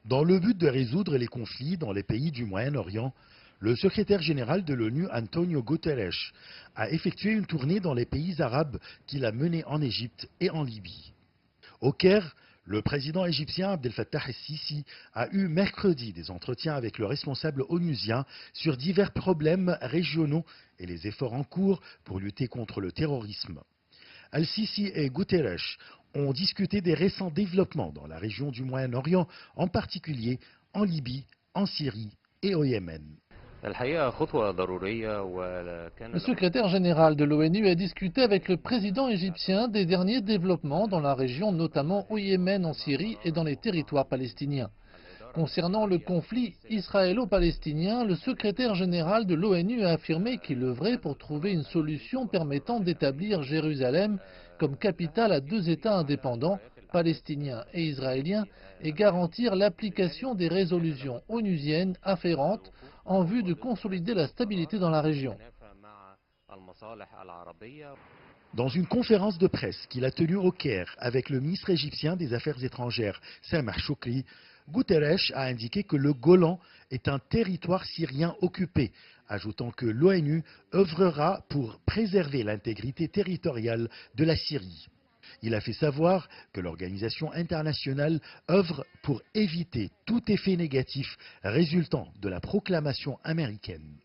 Dans le but de résoudre les conflits dans les pays du Moyen-Orient, le secrétaire général de l'ONU, Antonio Guterres, a effectué une tournée dans les pays arabes qu'il a menée en Égypte et en Libye. Au Caire, le président égyptien Abdel Fattah el-Sisi a eu mercredi des entretiens avec le responsable onusien sur divers problèmes régionaux et les efforts en cours pour lutter contre le terrorisme. Al-Sisi et Guterres ont discuté des récents développements dans la région du Moyen-Orient, en particulier en Libye, en Syrie et au Yémen. Le secrétaire général de l'ONU a discuté avec le président égyptien des derniers développements dans la région, notamment au Yémen, en Syrie et dans les territoires palestiniens. Concernant le conflit israélo-palestinien, le secrétaire général de l'ONU a affirmé qu'il œuvrait pour trouver une solution permettant d'établir Jérusalem comme capitale à deux États indépendants, palestiniens et israéliens, et garantir l'application des résolutions onusiennes afférentes en vue de consolider la stabilité dans la région. Dans une conférence de presse qu'il a tenue au Caire avec le ministre égyptien des Affaires étrangères, Sameh Choukri, Guterres a indiqué que le Golan est un territoire syrien occupé, ajoutant que l'ONU œuvrera pour préserver l'intégrité territoriale de la Syrie. Il a fait savoir que l'organisation internationale œuvre pour éviter tout effet négatif résultant de la proclamation américaine.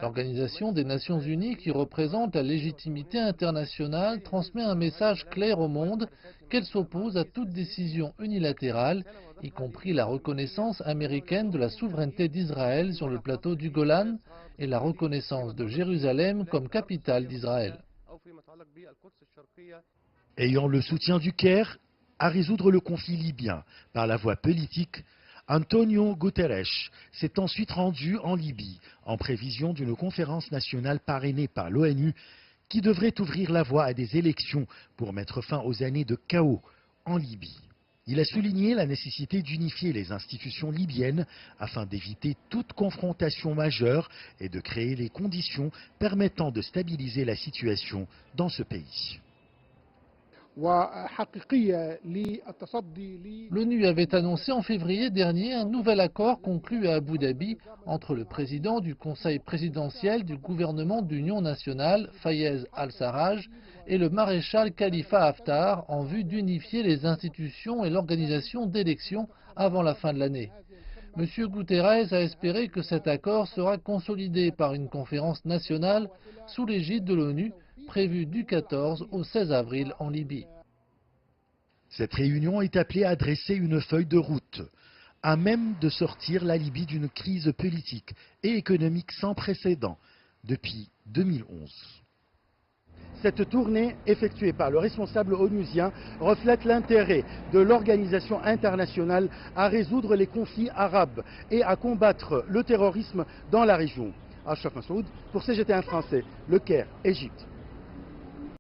L'Organisation des Nations Unies, qui représente la légitimité internationale, transmet un message clair au monde qu'elle s'oppose à toute décision unilatérale, y compris la reconnaissance américaine de la souveraineté d'Israël sur le plateau du Golan et la reconnaissance de Jérusalem comme capitale d'Israël. Ayant le soutien du Caire à résoudre le conflit libyen par la voie politique, Antonio Guterres s'est ensuite rendu en Libye en prévision d'une conférence nationale parrainée par l'ONU qui devrait ouvrir la voie à des élections pour mettre fin aux années de chaos en Libye. Il a souligné la nécessité d'unifier les institutions libyennes afin d'éviter toute confrontation majeure et de créer les conditions permettant de stabiliser la situation dans ce pays. L'ONU avait annoncé en février dernier un nouvel accord conclu à Abu Dhabi entre le président du Conseil présidentiel du gouvernement d'union nationale, Fayez al-Sarraj, et le maréchal Khalifa Haftar en vue d'unifier les institutions et l'organisation d'élections avant la fin de l'année. M. Guterres a espéré que cet accord sera consolidé par une conférence nationale sous l'égide de l'ONU prévue du 14 au 16 avril en Libye. Cette réunion est appelée à dresser une feuille de route, à même de sortir la Libye d'une crise politique et économique sans précédent depuis 2011. Cette tournée effectuée par le responsable onusien reflète l'intérêt de l'organisation internationale à résoudre les conflits arabes et à combattre le terrorisme dans la région. Ashraf Massoud pour CGT1 français, Le Caire, Égypte.